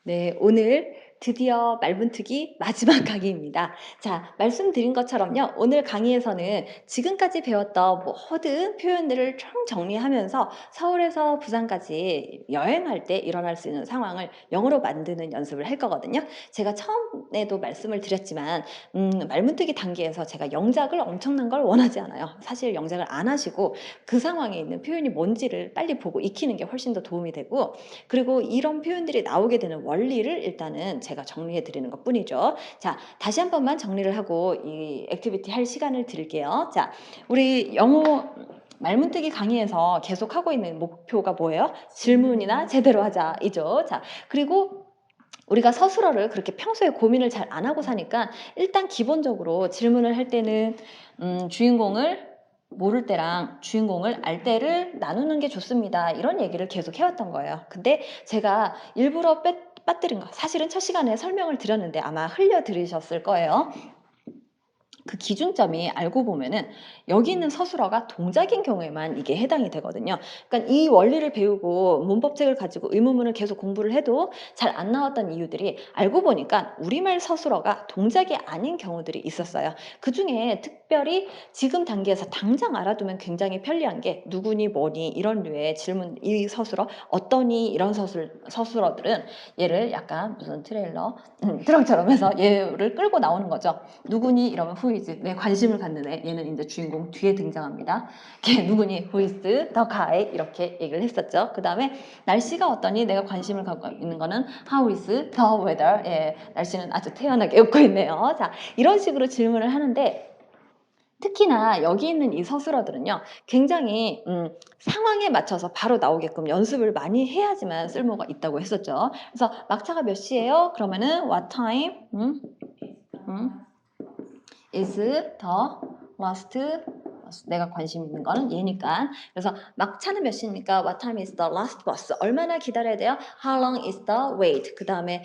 네, 오늘 드디어 말문특기 마지막 강의입니다. 자, 말씀드린 것처럼요. 오늘 강의에서는 지금까지 배웠던 모든 표현들을 총 정리하면서 서울에서 부산까지 여행할 때 일어날 수 있는 상황을 영어로 만드는 연습을 할 거거든요. 제가 처음에도 말씀을 드렸지만 말문특기 단계에서 제가 영작을 엄청난 걸 원하지 않아요. 사실 영작을 안 하시고 그 상황에 있는 표현이 뭔지를 빨리 보고 익히는 게 훨씬 더 도움이 되고, 그리고 이런 표현들이 나오게 되는 원리를 일단은 제가 정리해 드리는 것 뿐이죠. 자, 다시 한 번만 정리를 하고 이 액티비티 할 시간을 드릴게요. 자, 우리 영어 말문뜨기 강의에서 계속 하고 있는 목표가 뭐예요? 질문이나 제대로 하자 이죠. 자, 그리고 우리가 서술어를 그렇게 평소에 고민을 잘 안 하고 사니까 일단 기본적으로 질문을 할 때는 주인공을 모를 때랑 주인공을 알 때를 나누는 게 좋습니다. 이런 얘기를 계속 해왔던 거예요. 근데 제가 일부러 빠뜨린 거, 사실은 첫 시간에 설명을 드렸는데 아마 흘려 들으셨을 거예요. 그 기준점이 알고 보면은 여기 있는 서술어가 동작인 경우에만 이게 해당이 되거든요. 그러니까 이 원리를 배우고 문법책을 가지고 의문문을 계속 공부를 해도 잘 안 나왔던 이유들이 알고 보니까 우리말 서술어가 동작이 아닌 경우들이 있었어요. 그중에 특별히 지금 단계에서 당장 알아두면 굉장히 편리한 게 누구니 뭐니 이런 류의 질문, 이 서술어 어떠니 이런 서술어들은 얘를 약간 무슨 트레일러 트럭처럼 해서 얘를 끌고 나오는 거죠. 누구니 이러면 who is 내 관심을 갖는 애, 얘는 이제 주인공 뒤에 등장합니다. 걔 누구니 who is the guy 이렇게 얘기를 했었죠. 그 다음에 날씨가 어떠니 내가 관심을 갖고 있는 거는 how is the weather. 예, 날씨는 아주 태연하게 웃고 있네요. 자, 이런 식으로 질문을 하는데 특히나 여기 있는 이 서술어들은요 굉장히 상황에 맞춰서 바로 나오게끔 연습을 많이 해야지만 쓸모가 있다고 했었죠. 그래서 막차가 몇 시예요? 그러면은 what time is the last bus. 내가 관심 있는 거는 얘니까. 그래서 막차는 몇 시입니까? What time is the last bus? 얼마나 기다려야 돼요? How long is the wait? 그 다음에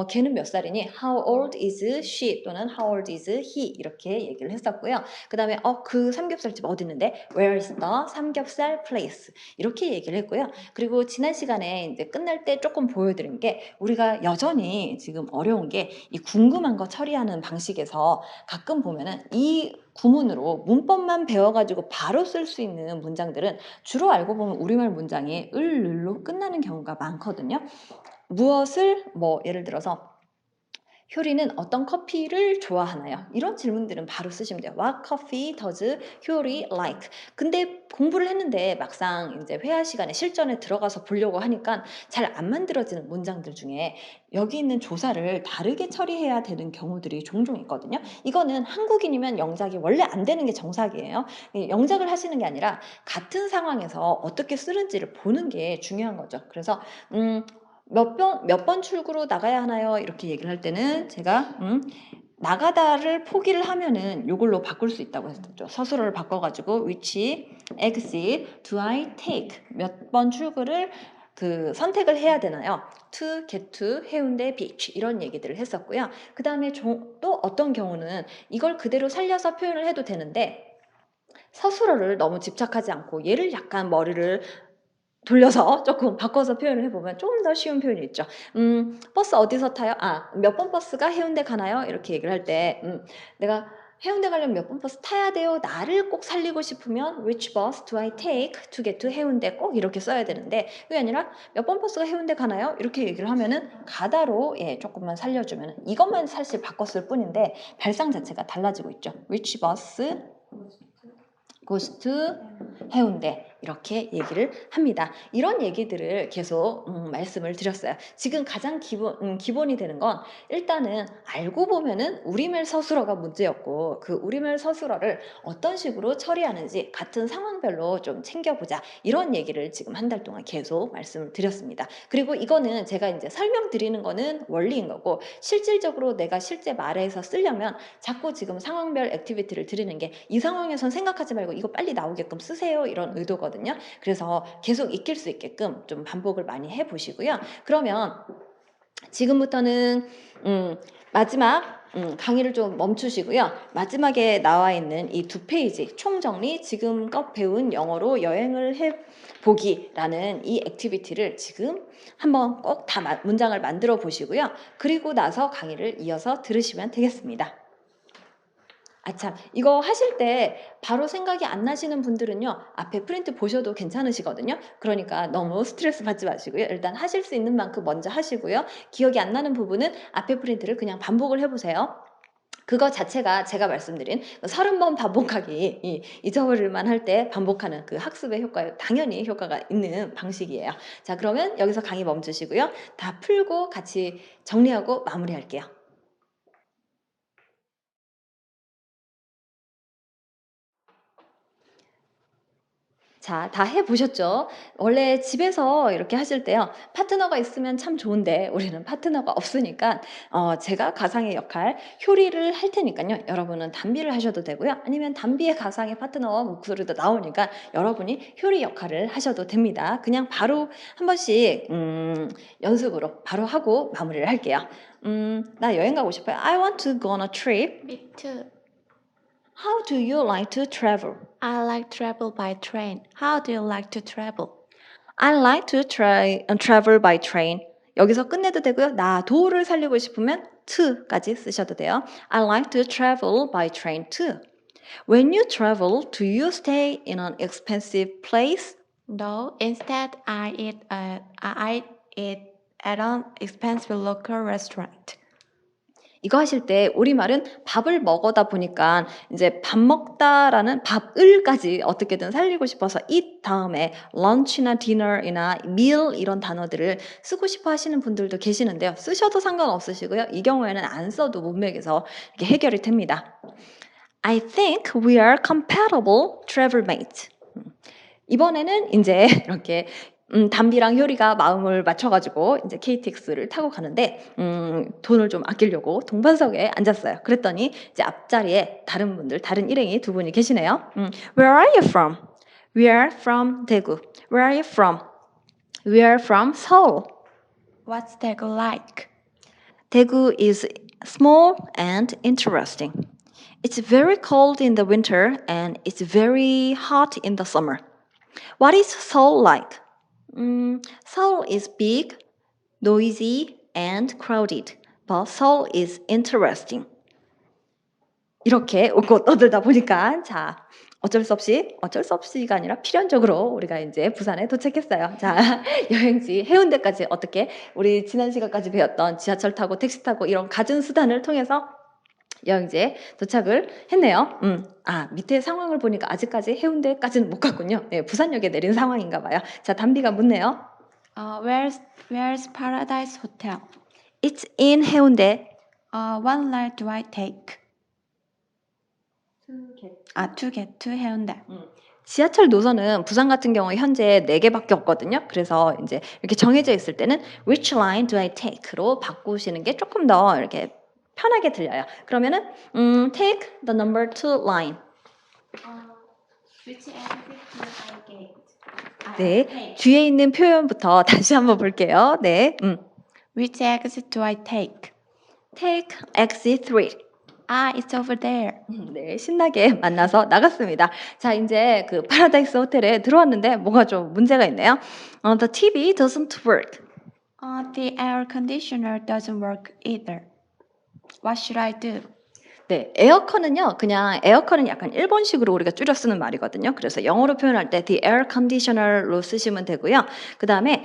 걔는 몇 살이니? How old is she? 또는 How old is he? 이렇게 얘기를 했었고요. 그 다음에 그 삼겹살집 어디 있는데? Where is the 삼겹살 place? 이렇게 얘기를 했고요. 그리고 지난 시간에 이제 끝날 때 조금 보여드린 게 우리가 여전히 지금 어려운 게 이 궁금한 거 처리하는 방식에서 가끔 보면은 이 구문으로 문법만 배워가지고 바로 쓸 수 있는 문장들은 주로 알고 보면 우리말 문장이 을로 끝나는 경우가 많거든요. 무엇을 예를 들어서 효리는 어떤 커피를 좋아하나요? 이런 질문들은 바로 쓰시면 돼요. What coffee does 효리 like? 근데 공부를 했는데 막상 이제 회화 시간에 실전에 들어가서 보려고 하니까 잘 안 만들어지는 문장들 중에 여기 있는 조사를 다르게 처리해야 되는 경우들이 종종 있거든요. 이거는 한국인이면 영작이 원래 안 되는 게 정석이에요. 영작을 하시는 게 아니라 같은 상황에서 어떻게 쓰는지를 보는 게 중요한 거죠. 그래서 몇 번 출구로 나가야 하나요? 이렇게 얘기를 할 때는 제가 나가다를 포기를 하면은 요걸로 바꿀 수 있다고 했었죠. 서술어를 바꿔가지고 which exit do I take? 몇 번 출구를 선택을 해야 되나요? to get to 해운대 beach 이런 얘기들을 했었고요. 그 다음에 또 어떤 경우는 이걸 그대로 살려서 표현을 해도 되는데 서술어를 너무 집착하지 않고 얘를 약간 머리를 돌려서 조금 바꿔서 표현을 해보면 조금 더 쉬운 표현이 있죠. 버스 어디서 타요? 몇 번 버스가 해운대 가나요? 이렇게 얘기를 할 때 내가 해운대 가려면 몇 번 버스 타야 돼요? 나를 꼭 살리고 싶으면 which bus do I take to get to 해운대 꼭 이렇게 써야 되는데 그게 아니라 몇 번 버스가 해운대 가나요? 이렇게 얘기를 하면은 가다로 조금만 살려주면 이것만 사실 바꿨을 뿐인데 발상 자체가 달라지고 있죠. which bus goes to 해운대 이렇게 얘기를 합니다. 이런 얘기들을 계속 말씀을 드렸어요. 지금 가장 기본이 되는 건 일단은 알고 보면은 우리말 서술어가 문제였고 그 우리말 서술어를 어떤 식으로 처리하는지 같은 상황별로 좀 챙겨보자 이런 얘기를 지금 한 달 동안 계속 말씀을 드렸습니다. 그리고 이거는 제가 이제 설명드리는 거는 원리인 거고 실질적으로 내가 실제 말에서 쓰려면 자꾸 지금 상황별 액티비티를 드리는 게 이 상황에선 생각하지 말고 이거 빨리 나오게끔 쓰세요 이런 의도거든요. 그래서 계속 익힐 수 있게끔 좀 반복을 많이 해보시고요. 그러면 지금부터는 마지막 강의를 좀 멈추시고요. 마지막에 나와 있는 이 2페이지 총정리 지금껏 배운 영어로 여행을 해보기라는 이 액티비티를 지금 한번 꼭 다 문장을 만들어 보시고요. 그리고 나서 강의를 이어서 들으시면 되겠습니다. 참, 이거 하실 때 바로 생각이 안 나시는 분들은요, 앞에 프린트 보셔도 괜찮으시거든요. 그러니까 너무 스트레스 받지 마시고요. 일단 하실 수 있는 만큼 먼저 하시고요. 기억이 안 나는 부분은 앞에 프린트를 그냥 반복을 해보세요. 그거 자체가 제가 말씀드린 30번 반복하기, 잊어버릴만 할 때 반복하는 그 학습의 효과에 당연히 효과가 있는 방식이에요. 자, 그러면 여기서 강의 멈추시고요. 다 풀고 같이 정리하고 마무리할게요. 자, 다 해보셨죠? 원래 집에서 이렇게 하실 때요, 파트너가 있으면 참 좋은데, 우리는 파트너가 없으니까, 제가 가상의 역할, 효리를 할 테니까요, 여러분은 담비를 하셔도 되고요, 아니면 담비의 가상의 파트너와 목소리도 나오니까, 여러분이 효리 역할을 하셔도 됩니다. 그냥 바로 한 번씩, 연습으로 바로 하고 마무리를 할게요. 나 여행 가고 싶어요. I want to go on a trip. Me too. How do you like to travel? I like travel by train. How do you like to travel? I like to travel by train. 여기서 끝내도 되고요. 나 도를 살리고 싶으면 to까지 쓰셔도 돼요. I like to travel by train too. When you travel, do you stay in an expensive place? No, instead I eat at an expensive local restaurant. 이거 하실 때 우리말은 밥을 먹어다 보니까 이제 밥 먹다라는 밥을까지 어떻게든 살리고 싶어서 eat 다음에 lunch나 dinner이나 meal 이런 단어들을 쓰고 싶어 하시는 분들도 계시는데요. 쓰셔도 상관없으시고요. 이 경우에는 안 써도 문맥에서 이렇게 해결이 됩니다. I think we are compatible travel mates. 이번에는 이제 이렇게 담비랑 효리가 마음을 맞춰가지고 이제 KTX를 타고 가는데 돈을 좀 아끼려고 동반석에 앉았어요. 그랬더니 이제 앞자리에 다른 분들, 다른 일행이 두 분이 계시네요. Where are you from? We are from 대구. Where are you from? We are from Seoul. What's Daegu like? Daegu is small and interesting. It's very cold in the winter and it's very hot in the summer. What is Seoul like? Seoul is big, noisy, and crowded, but Seoul is interesting. 이렇게 웃고 떠들다 보니까 자 어쩔 수 없이가 아니라 필연적으로 우리가 이제 부산에 도착했어요. 자 여행지 해운대까지 어떻게 우리 지난 시간까지 배웠던 지하철 타고 택시 타고 이런 갖은 수단을 통해서 여행지에 도착을 했네요. 밑에 상황을 보니까 아직까지 해운대까지는 못 갔군요. 네, 부산역에 내린 상황인가 봐요. 자, 담비가 묻네요. Where's Paradise Hotel? It's in 해운대. What line do I take? To get to 해운대. 지하철 노선은 부산 같은 경우 현재 4개밖에 없거든요. 그래서 이제 이렇게 정해져 있을 때는 which line do I take로 바꾸시는 게 조금 더 이렇게 편하게 들려요. 그러면은 take the number 2 line. Which exit do I get? 네, 뒤에 있는 표현부터 다시 한번 볼게요. 네, Which exit do I take? take exit 3. It's over there. 네, 신나게 만나서 나갔습니다. 자, 이제 그 파라다이스 호텔에 들어왔는데 뭐가 좀 문제가 있네요. The TV doesn't work. The air conditioner doesn't work either. What should I do? 네, 에어컨은요, 그냥 에어컨은 약간 일본식으로 우리가 줄여 쓰는 말이거든요. 그래서 영어로 표현할 때 the air conditioner로 쓰시면 되고요. 그 다음에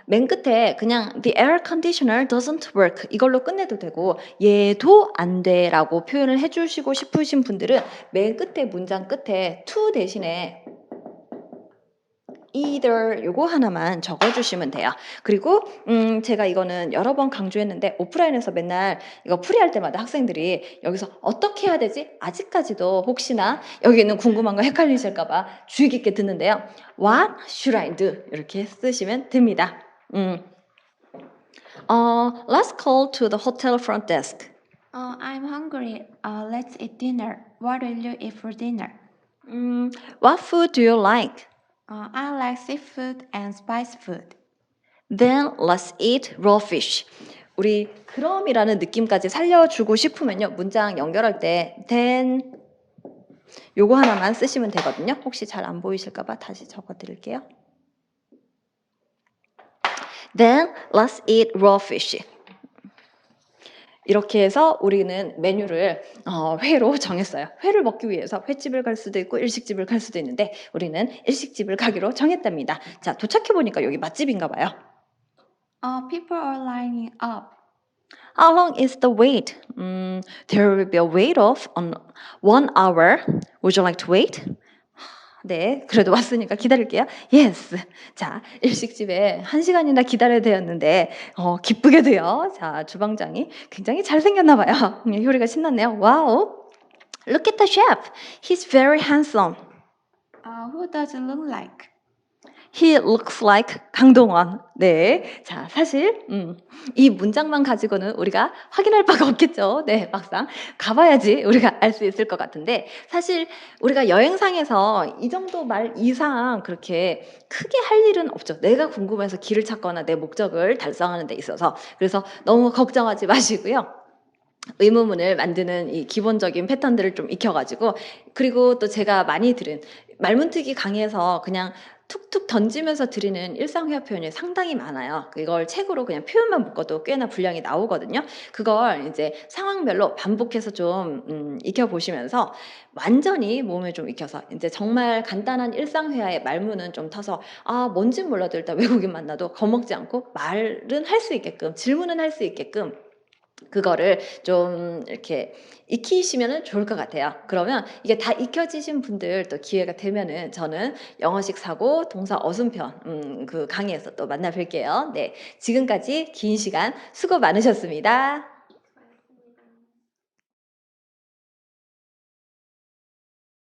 맨 끝에 그냥 the air conditioner doesn't work 이걸로 끝내도 되고 얘도 안 돼라고 표현을 해주시고 싶으신 분들은 맨 끝에 문장 끝에 to 대신에 either 요거 하나만 적어주시면 돼요. 그리고 제가 이거는 여러 번 강조했는데 오프라인에서 맨날 이거 풀이할 때마다 학생들이 여기서 어떻게 해야 되지? 아직까지도 혹시나 여기 있는 궁금한 거 헷갈리실까봐 주의 깊게 듣는데요. What should I do? 이렇게 쓰시면 됩니다. Let's call to the hotel front desk. I'm hungry. Let's eat dinner. What will you eat for dinner? What food do you like? I like seafood and spicy food. Then let's eat raw fish. 우리 그럼이라는 느낌까지 살려주고 싶으면요. 문장 연결할 때 then 요거 하나만 쓰시면 되거든요. 혹시 잘 안 보이실까 봐 다시 적어 드릴게요. Then let's eat raw fish. 이렇게 해서 우리는 메뉴를 회로 정했어요. 회를 먹기 위해서 횟집을 갈 수도 있고 일식집을 갈 수도 있는데 우리는 일식집을 가기로 정했답니다. 자, 도착해 보니까 여기 맛집인가 봐요. People are lining up. How long is the wait? There will be a wait of 1 hour. Would you like to wait? 네, 그래도 왔으니까 기다릴게요. Yes. 자, 일식집에 1시간이나 기다려야 되었는데 기쁘게도요. 자, 주방장이 굉장히 잘생겼나 봐요. 효리가 신났네요. 와우. Look at the chef. He's very handsome. Who does it look like? He looks like 강동원. 네. 자, 사실 이 문장만 가지고는 우리가 확인할 바가 없겠죠. 네, 막상 가봐야지 우리가 알 수 있을 것 같은데 사실 우리가 여행상에서 이 정도 말 이상 그렇게 크게 할 일은 없죠. 내가 궁금해서 길을 찾거나 내 목적을 달성하는 데 있어서 그래서 너무 걱정하지 마시고요. 의문문을 만드는 이 기본적인 패턴들을 좀 익혀가지고 그리고 또 제가 많이 들은 말문트기 강의에서 그냥 툭툭 던지면서 드리는 일상회화 표현이 상당히 많아요. 이걸 책으로 그냥 표현만 묶어도 꽤나 분량이 나오거든요. 그걸 이제 상황별로 반복해서 좀 익혀보시면서 완전히 몸에 좀 익혀서 이제 정말 간단한 일상회화의 말문은 좀 터서 뭔진 몰라도 일단 외국인 만나도 겁먹지 않고 말은 할 수 있게끔 질문은 할 수 있게끔 그거를 좀 이렇게 익히시면은 좋을 것 같아요. 그러면 이게 다 익혀지신 분들 또 기회가 되면은 저는 영어식 사고 동사 어순편 그 강의에서 또 만나 뵐게요. 네, 지금까지 긴 시간 수고 많으셨습니다.